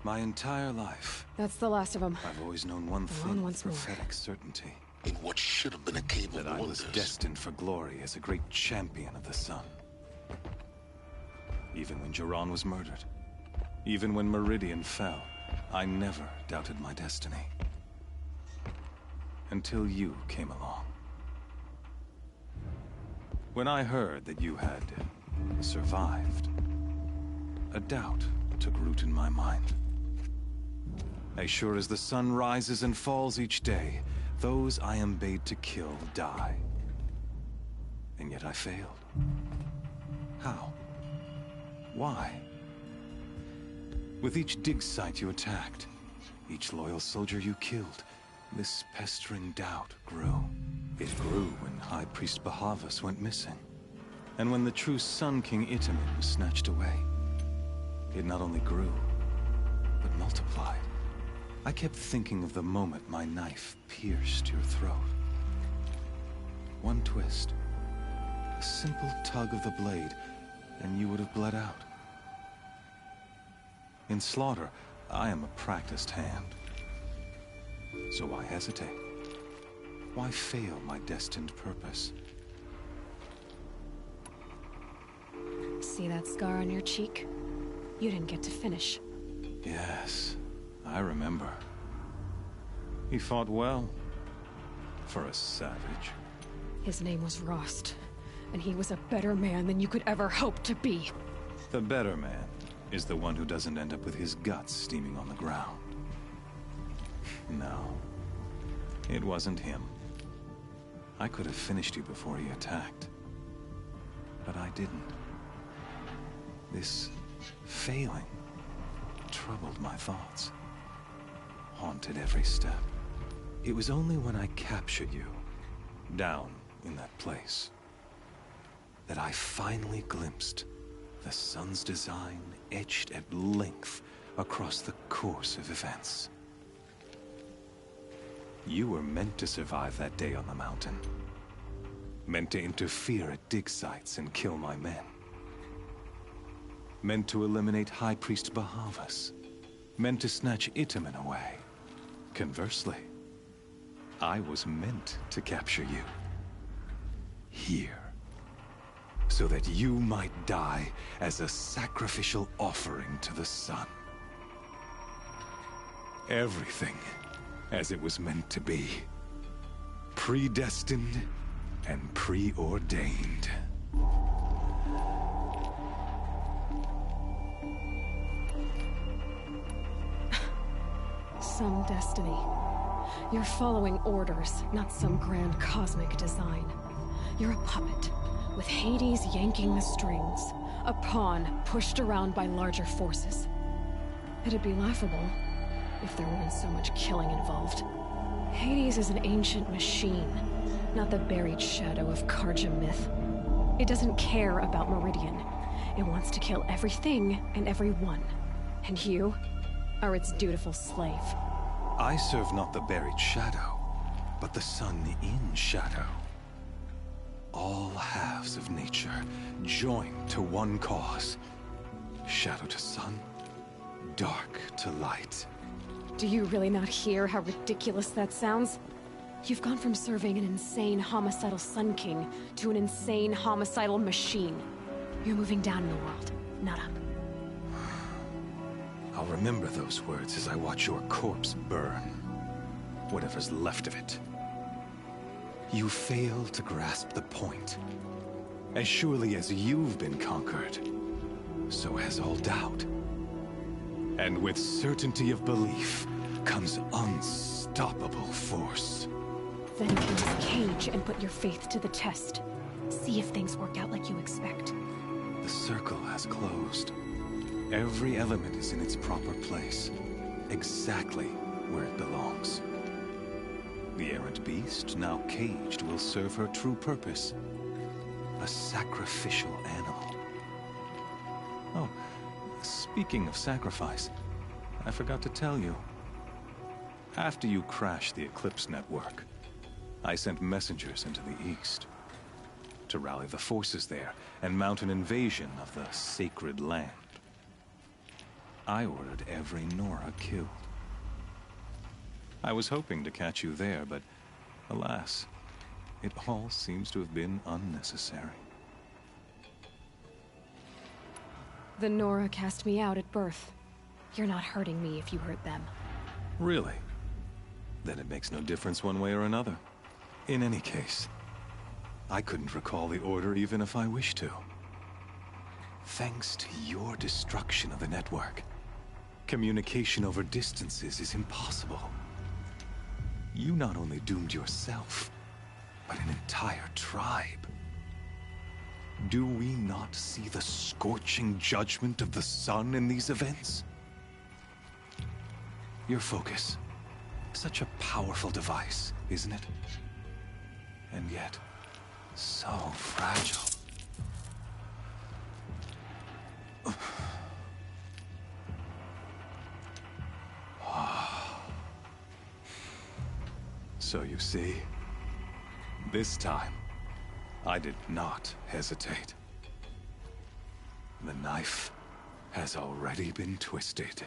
My entire life, That's the last of them. I've always known one thing with prophetic certainty. In what should have been a cave of that I wonders. was destined for glory as a great champion of the sun. Even when Jiran was murdered, even when Meridian fell, I never doubted my destiny. Until you came along. When I heard that you had survived, a doubt took root in my mind. As sure as the sun rises and falls each day, those I am bade to kill die. And yet I failed. How? Why? With each dig site you attacked, each loyal soldier you killed, this pestering doubt grew. It grew when High Priest Bahavas went missing. And when the true Sun King Itamen was snatched away. It not only grew, but multiplied. I kept thinking of the moment my knife pierced your throat. One twist, a simple tug of the blade, and you would have bled out. In slaughter, I am a practiced hand. So why hesitate? Why fail my destined purpose? See that scar on your cheek? You didn't get to finish. Yes, I remember. He fought well. For a savage. His name was Rost, and he was a better man than you could ever hope to be. The better man is the one who doesn't end up with his guts steaming on the ground. No, it wasn't him. I could have finished you before he attacked. But I didn't. This failing troubled my thoughts. Haunted every step. It was only when I captured you, down in that place, that I finally glimpsed the sun's design etched at length across the course of events. You were meant to survive that day on the mountain. Meant to interfere at dig sites and kill my men. Meant to eliminate High Priest Bahavas. Meant to snatch Itamen away. Conversely, I was meant to capture you. Here. So that you might die as a sacrificial offering to the sun. Everything as it was meant to be. Predestined and preordained. Some destiny. You're following orders, not some grand cosmic design. You're a puppet, with Hades yanking the strings. A pawn pushed around by larger forces. It'd be laughable if there weren't so much killing involved. Hades is an ancient machine, not the buried shadow of Karja myth. It doesn't care about Meridian. It wants to kill everything and everyone. And you are its dutiful slave. I serve not the buried shadow, but the sun in shadow. all halves of nature joined to one cause. Shadow to sun, dark to light. Do you really not hear how ridiculous that sounds? You've gone from serving an insane homicidal Sun King to an insane homicidal machine. You're moving down in the world, not up. I'll remember those words as I watch your corpse burn. Whatever's left of it. You fail to grasp the point. As surely as you've been conquered, so has all doubt. And with certainty of belief comes unstoppable force. Then close the cage and put your faith to the test. See if things work out like you expect. The circle has closed. Every element is in its proper place, exactly where it belongs. The errant beast, now caged, will serve her true purpose. A sacrificial animal. Oh, speaking of sacrifice, I forgot to tell you. After you crashed the Eclipse network, I sent messengers into the east to rally the forces there and mount an invasion of the sacred land. I ordered every Nora killed. I was hoping to catch you there, but alas, it all seems to have been unnecessary. The Nora cast me out at birth. You're not hurting me if you hurt them. Really? Then it makes no difference one way or another. In any case, I couldn't recall the order even if I wished to. Thanks to your destruction of the network, communication over distances is impossible. You not only doomed yourself, but an entire tribe. Do we not see the scorching judgment of the sun in these events? Your focus. Such a powerful device, isn't it? And yet, so fragile. So you see, this time, I did not hesitate. The knife has already been twisted.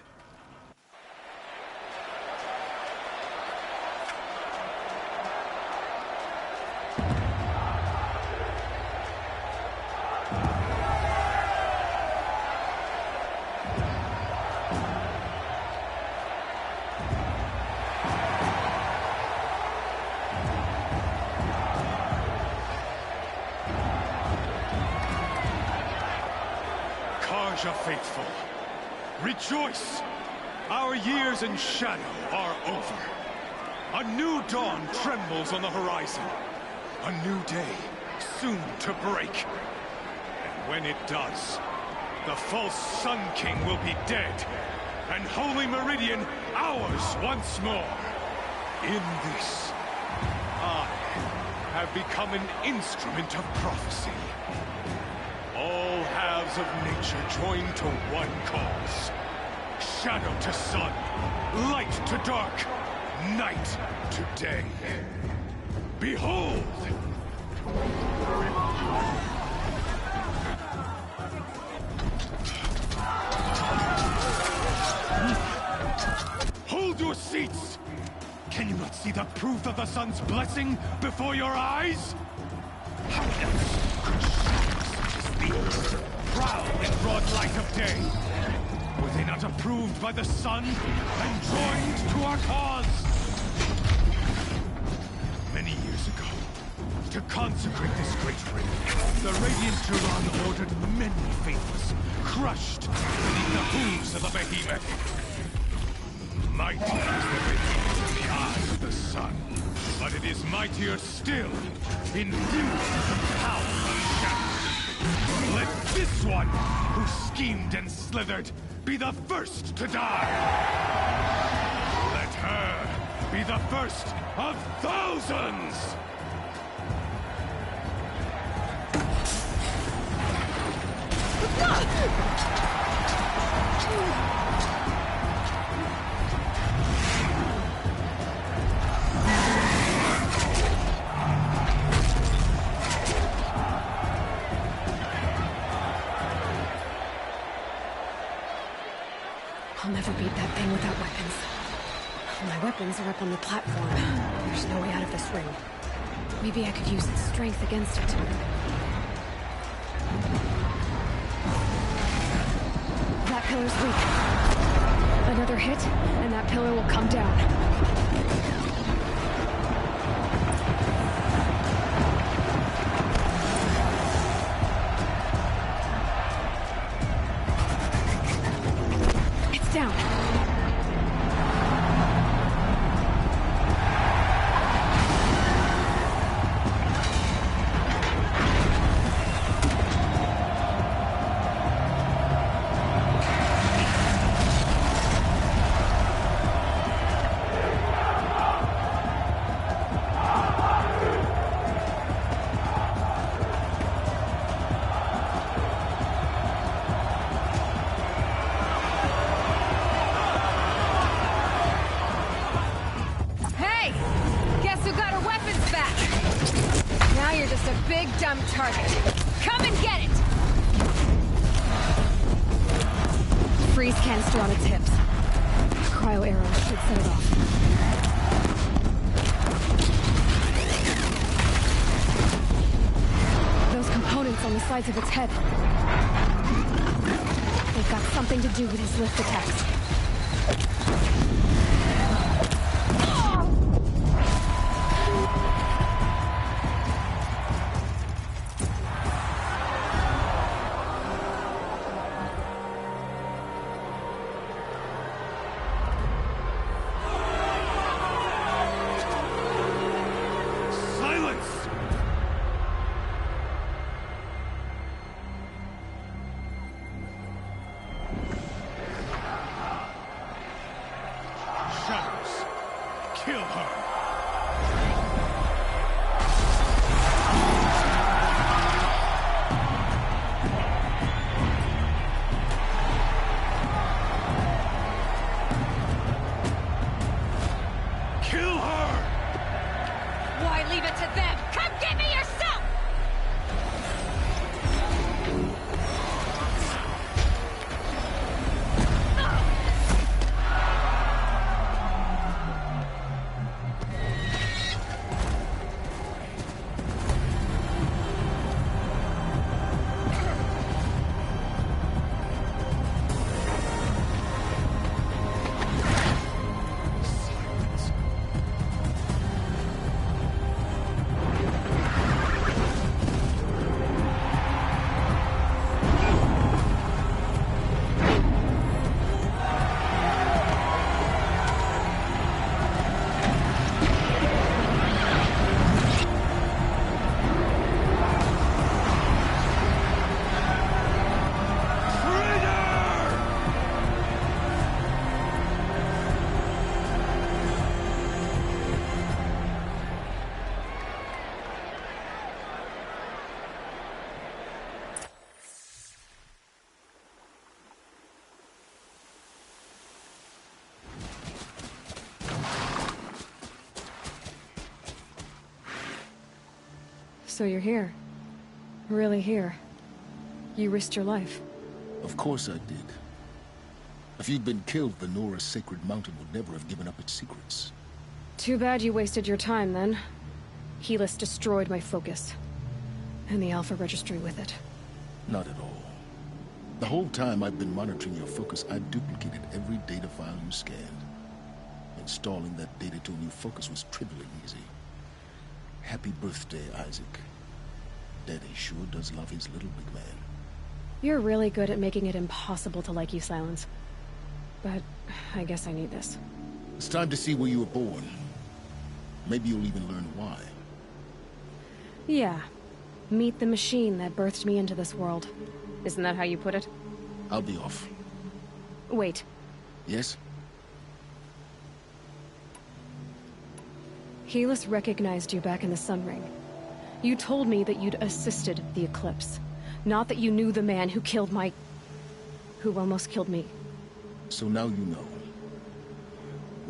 Karja faithful, rejoice! Our years in shadow are over. A new dawn trembles on the horizon. A new day soon to break. And when it does, the false Sun King will be dead, and Holy Meridian ours once more. In this, I have become an instrument of prophecy. All halves of nature join to one cause. Shadow to sun, light to dark, night to day. Behold! Hold your seats! Can you not see the proof of the sun's blessing before your eyes? How else could shadows such as these prowl in broad light of day? Were they not approved by the sun and joined to our cause? Many years ago, to consecrate this great ring, the Radiant Turan ordered many faithless, crushed beneath the hooves of the behemoth. Mighty is the behemoth in the eyes of the sun, but it is mightier still, infused with the power of shadow. Let this one, who schemed and slithered, be the first to die. Let her be the first of thousands! I'll never beat that thing without weapons. My weapons are up on the platform. There's no way out of this ring. Maybe I could use its strength against it. That pillar's weak. Another hit, and that pillar will come down. It's down. Dumb target. Come and get it! Freeze canister on its hips. Cryo arrow should set it off. Those components on the sides of its head. They've got something to do with his lift attacks. Kill her! Kill her! Why leave it to them? Come get me yourself! So you're here. Really here. You risked your life. Of course I did. If you'd been killed, the Nora's Sacred Mountain would never have given up its secrets. Too bad you wasted your time, then. Helis destroyed my focus. And the Alpha Registry with it. Not at all. The whole time I've been monitoring your focus, I've duplicated every data file you scanned. Installing that data to a new focus was trivially easy. Happy birthday, Isaac. Daddy sure does love his little big man. You're really good at making it impossible to like you, Silence. But I guess I need this. It's time to see where you were born. Maybe you'll even learn why. Yeah. Meet the machine that birthed me into this world. Isn't that how you put it? I'll be off. Wait. Yes? Helis recognized you back in the Sun Ring. You told me that you'd assisted the Eclipse. Not that you knew the man who killed my... who almost killed me. So now you know.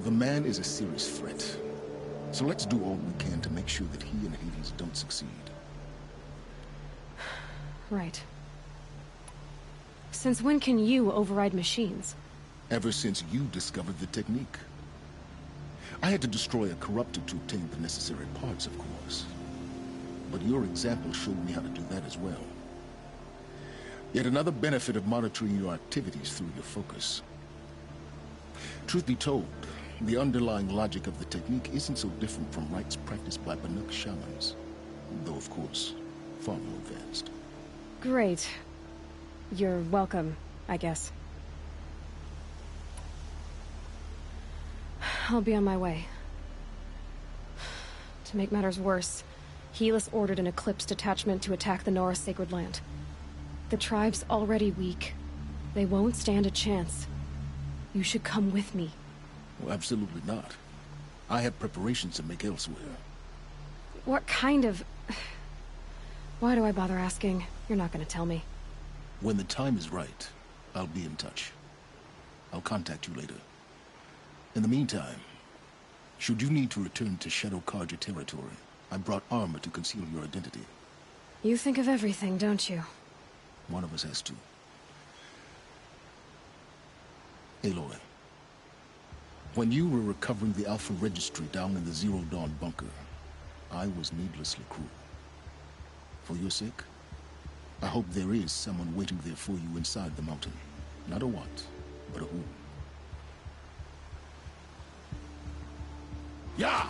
The man is a serious threat. So let's do all we can to make sure that he and Hades don't succeed. Right. Since when can you override machines? Ever since you discovered the technique. I had to destroy a corruptor to obtain the necessary parts, of course. But your example showed me how to do that as well. Yet another benefit of monitoring your activities through your focus. Truth be told, the underlying logic of the technique isn't so different from rites practiced by Banuk shamans. Though, of course, far more advanced. Great. You're welcome, I guess. I'll be on my way. To make matters worse, Helis ordered an Eclipse detachment to attack the Nora Sacred Land. The tribe's already weak. They won't stand a chance. You should come with me. Well, absolutely not. I have preparations to make elsewhere. What kind of... Why do I bother asking? You're not gonna tell me. When the time is right, I'll be in touch. I'll contact you later. In the meantime, should you need to return to Shadow Carja territory, I brought armor to conceal your identity. You think of everything, don't you? One of us has to. Aloy, when you were recovering the Alpha Registry down in the Zero Dawn bunker, I was needlessly cruel. For your sake, I hope there is someone waiting there for you inside the mountain. Not a what, but a who. Yeah!